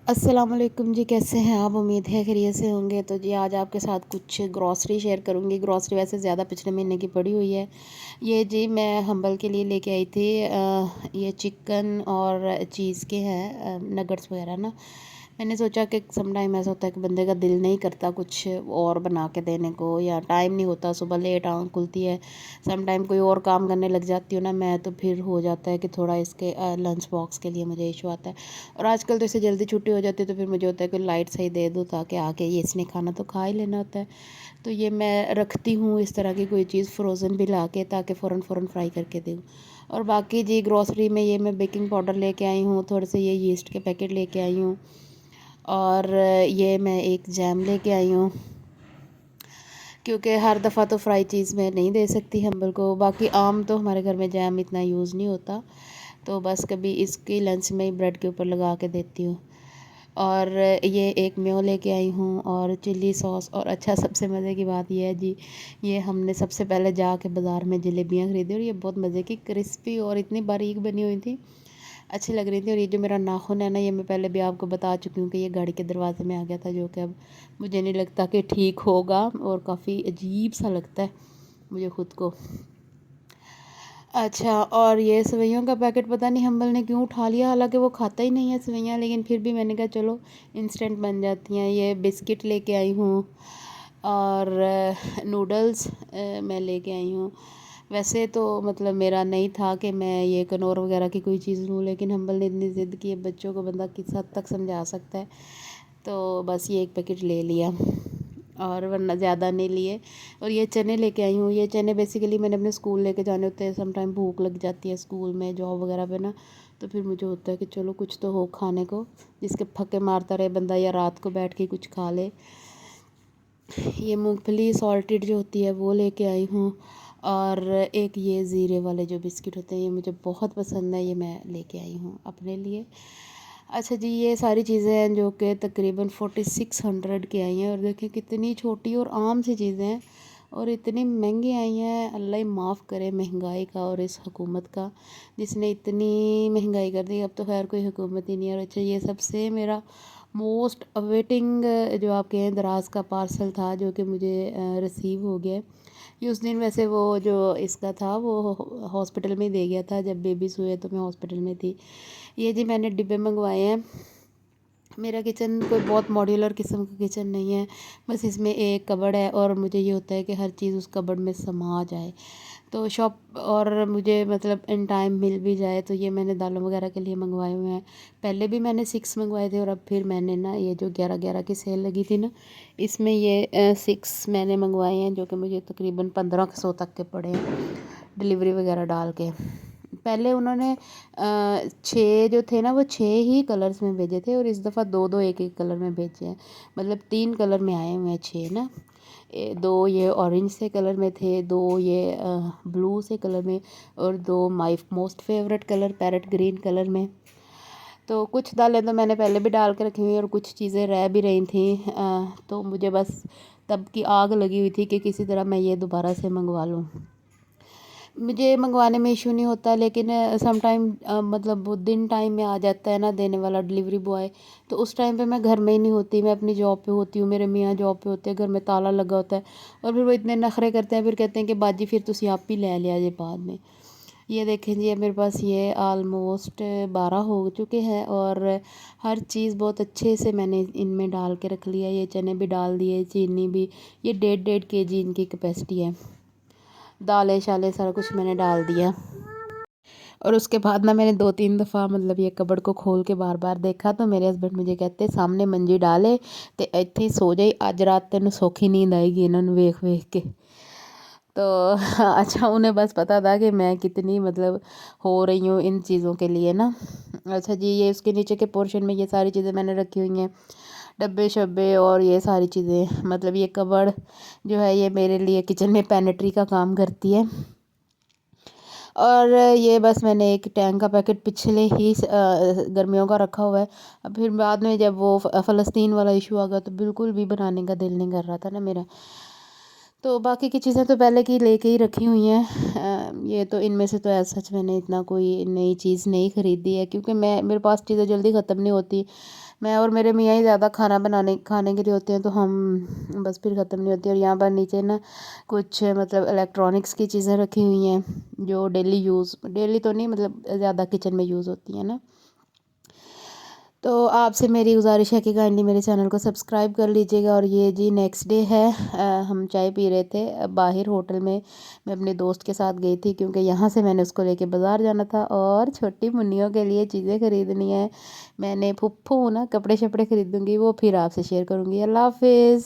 अस्सलाम वालेकुम जी, कैसे हैं आप? उम्मीद है खैरियत से होंगे। तो जी आज आपके साथ कुछ ग्रॉसरी शेयर करूँगी। ग्रॉसरी वैसे ज़्यादा पिछले महीने की पड़ी हुई है। ये जी मैं हम्बल के लिए लेके आई थी। ये चिकन और चीज़ के हैं नगेट्स वगैरह ना। मैंने सोचा कि सम टाइम ऐसा होता है कि बंदे का दिल नहीं करता कुछ और बना के देने को, या टाइम नहीं होता, सुबह लेट आँख खुलती है, सम टाइम कोई और काम करने लग जाती हूँ ना मैं, तो फिर हो जाता है कि थोड़ा इसके लंच बॉक्स के लिए मुझे इशू आता है। और आजकल तो इससे जल्दी छुट्टी हो जाती है, तो फिर मुझे होता है कि लाइट सही दे दूँ ताकि आके ये इसने खाना तो खा ही लेना होता है। तो ये मैं रखती हूँ इस तरह की कोई चीज़ फ्रोज़न भी ला के, ताकि फ़ौरन फ़ौरन फ्राई करके दूँ। और बाकी जी ग्रॉसरी में ये मैं बेकिंग पाउडर लेके आई हूँ, थोड़े से ये यीस्ट के पैकेट लेके आई हूँ, और ये मैं एक जैम लेके आई हूँ, क्योंकि हर दफ़ा तो फ्राई चीज़ मैं नहीं दे सकती हम्बल को। बाकी आम तो हमारे घर में जैम इतना यूज़ नहीं होता, तो बस कभी इसकी लंच में ही ब्रेड के ऊपर लगा के देती हूँ। और ये एक मेयो लेके आई हूँ और चिल्ली सॉस। और अच्छा, सबसे मज़े की बात ये है जी, ये हमने सबसे पहले जाके बाज़ार में जलेबियाँ ख़रीदी, और ये बहुत मज़े की क्रिस्पी और इतनी बारीक बनी हुई थी, अच्छी लग रही थी। और ये जो मेरा नाखून है ना, ये मैं पहले भी आपको बता चुकी हूँ कि ये गाड़ी के दरवाजे में आ गया था, जो कि अब मुझे नहीं लगता कि ठीक होगा, और काफ़ी अजीब सा लगता है मुझे ख़ुद को। अच्छा, और ये सेवइयों का पैकेट पता नहीं हम्बल ने क्यों उठा लिया, हालांकि वो खाता ही नहीं है सेवइयाँ, लेकिन फिर भी मैंने कहा चलो इंस्टेंट बन जाती हैं। ये बिस्किट लेके आई हूँ, और नूडल्स मैं लेके आई हूँ। वैसे तो मतलब मेरा नहीं था कि मैं ये कनौर वगैरह की कोई चीज़ लूँ, लेकिन हम्बल ने इतनी ज़िद की है, बच्चों को बंदा किस हद तक समझा सकता है, तो बस ये एक पैकेट ले लिया, और वरना ज़्यादा नहीं लिए। और ये चने लेके आई हूँ। ये चने बेसिकली मैंने अपने स्कूल लेके जाने होते हैं। सम टाइम भूख लग जाती है स्कूल में, जॉब वगैरह पे ना, तो फिर मुझे होता है कि चलो कुछ तो हो खाने को, जिसके फक्के मारता रहे बंदा, या रात को बैठ के कुछ खा ले। ये मूंगफली सॉल्टेड जो होती है वो लेके आई हूँ, और एक ये ज़ीरे वाले जो बिस्किट होते हैं, ये मुझे बहुत पसंद है, ये मैं लेके आई हूँ अपने लिए। अच्छा जी, ये सारी चीज़ें हैं जो कि तकरीबन 4600 की आई हैं, और देखिए कितनी छोटी और आम सी चीज़ें हैं, और इतनी महंगी आई हैं। अल्लाह ही माफ़ करे महंगाई का और इस हुकूमत का, जिसने इतनी महंगाई कर दी। अब तो खैर कोई हुकूमत ही नहीं है। और अच्छा, ये सबसे मेरा मोस्ट अवेटिंग जो आप कहें दराज का पार्सल था, जो कि मुझे रिसीव हो गया। ये उस दिन वैसे वो जो इसका था वो हॉस्पिटल में ही दे गया था, जब बेबीज़ हुए तो मैं हॉस्पिटल में थी। ये जी मैंने डिब्बे मंगवाए हैं। मेरा किचन कोई बहुत मॉड्यूलर किस्म का किचन नहीं है, बस इसमें एक कबर्ड है, और मुझे ये होता है कि हर चीज़ उस कबर्ड में समा जाए, तो शॉप और मुझे मतलब इन टाइम मिल भी जाए। तो ये मैंने दालों वगैरह के लिए मंगवाए हुए हैं। पहले भी मैंने 6 मंगवाए थे, और अब फिर मैंने ना ये जो 11-11 की सेल लगी थी ना, इसमें ये 6 मैंने मंगवाए हैं, जो कि मुझे तकरीबन 1500 तक के पड़े हैं, डिलीवरी वगैरह डाल के। पहले उन्होंने 6 जो थे ना, वो 6 ही कलर्स में भेजे थे, और इस दफ़ा 2-2 एक-एक कलर में भेजे हैं। मतलब 3 कलर में आए हुए हैं 6 ना। 2 ये ऑरेंज से कलर में थे, 2 ये ब्लू से कलर में, और 2 my most favourite colour parrot green colour में। तो कुछ दालें तो मैंने पहले भी डाल के रखी हुई, और कुछ चीज़ें रह भी रही थी, तो मुझे बस तब की आग लगी हुई थी कि किसी तरह मैं ये दोबारा से मंगवा लूँ। मुझे मंगवाने में इशू नहीं होता, लेकिन सम टाइम मतलब वो दिन टाइम में आ जाता है ना देने वाला डिलीवरी बॉय, तो उस टाइम पे मैं घर में ही नहीं होती, मैं अपनी जॉब पे होती हूँ, मेरे मियाँ जॉब पे होते हैं, घर में ताला लगा होता है, और फिर वो इतने नखरे करते हैं, फिर कहते हैं कि बाजी फिर तुसी आप ही ले लिया जे बाद में। ये देखें जी, अब मेरे पास ये आलमोस्ट 12 हो चुके हैं, और हर चीज़ बहुत अच्छे से मैंने इनमें डाल के रख लिया। ये चने भी डाल दिए, चीनी भी। ये 1.5 kg इनकी कैपेसिटी है। दालें शालें सारा कुछ मैंने डाल दिया, और उसके बाद ना मैंने 2-3 दफ़ा मतलब ये कबर्ड को खोल के बार बार देखा, तो मेरे हस्बैंड मुझे कहते सामने मंजी डाले तो इत्थे ही सो जाई, अज रात तेन सौखी नींद आएगी इन्होंने वेख वेख के। तो अच्छा, उन्हें बस पता था कि मैं कितनी मतलब हो रही हूँ इन चीज़ों के लिए ना। अच्छा जी, ये उसके नीचे के पोर्शन में ये सारी चीज़ें मैंने रखी हुई हैं, डब्बे शब्बे और ये सारी चीज़ें। मतलब ये कबर्ड जो है ये मेरे लिए किचन में पेनेट्री का काम करती है। और ये बस मैंने एक टैंक का पैकेट पिछले ही गर्मियों का रखा हुआ है। अब फिर बाद में जब वो फ़लस्तीन वाला इशू आ गया, तो बिल्कुल भी बनाने का दिल नहीं कर रहा था ना मेरा। तो बाकी की चीज़ें तो पहले की लेके ही रखी हुई हैं। ये तो इनमें से तो ऐसा सच मैंने इतना कोई नई चीज़ नहीं ख़रीदी है, क्योंकि मैं मेरे पास चीज़ें जल्दी ख़त्म नहीं होती। मैं और मेरे मियाँ ही ज़्यादा खाना बनाने खाने के लिए होते हैं, तो हम बस फिर ख़त्म नहीं होती। और यहाँ पर नीचे ना कुछ मतलब इलेक्ट्रॉनिक्स की चीज़ें रखी हुई हैं, जो डेली तो नहीं, मतलब ज़्यादा किचन में यूज़ होती हैं ना। तो आपसे मेरी गुज़ारिश है कि काइंडली मेरे चैनल को सब्सक्राइब कर लीजिएगा। और ये जी नेक्स्ट डे है, हम चाय पी रहे थे बाहर होटल में। मैं अपने दोस्त के साथ गई थी, क्योंकि यहाँ से मैंने उसको लेके बाज़ार जाना था और छोटी मुन्नियों के लिए चीज़ें ख़रीदनी है। मैंने फुप्फू ना कपड़े शपड़े ख़रीदूँगी, वो फिर आपसे शेयर करूँगी। अल्लाह हाफिज़।